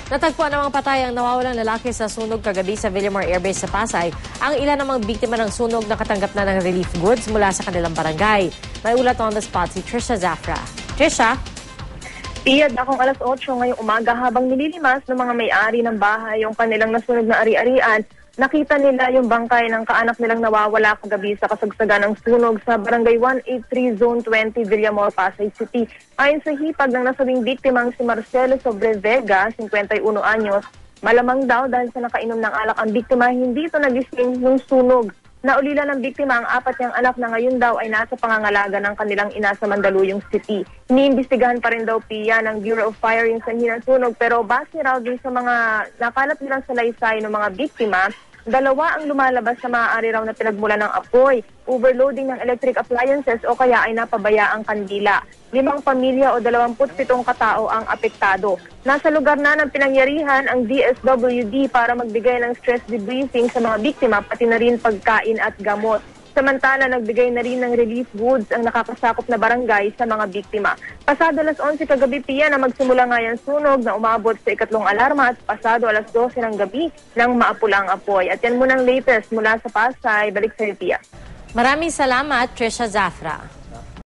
Natagpuan namang patay ang nawawalang lalaki sa sunog kagabi sa Villamor Air Base sa Pasay. Ang ilan namang biktima ng sunog nakatanggap na ng relief goods mula sa kanilang barangay. May ulat on the spot si Trisha Zafra. Trisha? Piyad akong alas 8 ngayong umaga habang nililimas ng mga may-ari ng bahay yung kanilang nasunog na ari-arian. Nakita nila yung bangkay ng kaanak nilang nawawala kagabi sa kasagsagan ng sunog sa Barangay 183 Zone 20 Villamor, Pasay City. Ayon sa hipag ng nasabing biktimang si Marcelo Sobrevega, 51 anyos, malamang daw dahil sa nakainom ng alak ang biktima, hindi ito nagising yung sunog. Naulila ng biktima ang 4 niyang anak na ngayon daw ay nasa pangangalaga ng kanilang ina sa Mandaluyong City. Iniimbestigahan pa rin daw PIA ng Bureau of Fire yung sanhi ng sunog, pero base raw din sa mga nakalap nilang salaysay ng mga biktima, 2 ang lumalabas sa maaari raw na pinagmula ng apoy, overloading ng electric appliances o kaya ay napabaya ang kandila. 5 pamilya o 27 katao ang apektado. Nasa lugar na ng pinangyarihan ang DSWD para magbigay ng stress debriefing sa mga biktima pati na rin pagkain at gamot. Samantala, nagbigay na rin ng relief goods ang nakakasakop na barangay sa mga biktima. Pasado alas 11 kagabi PIA na magsimula nga yung sunog na umabot sa 2nd alarma at pasado alas 12 ng gabi nang maapula ang apoy. At yan muna ang latest mula sa Pasay. Balik sa PIA. Maraming salamat, Trisha Zafra.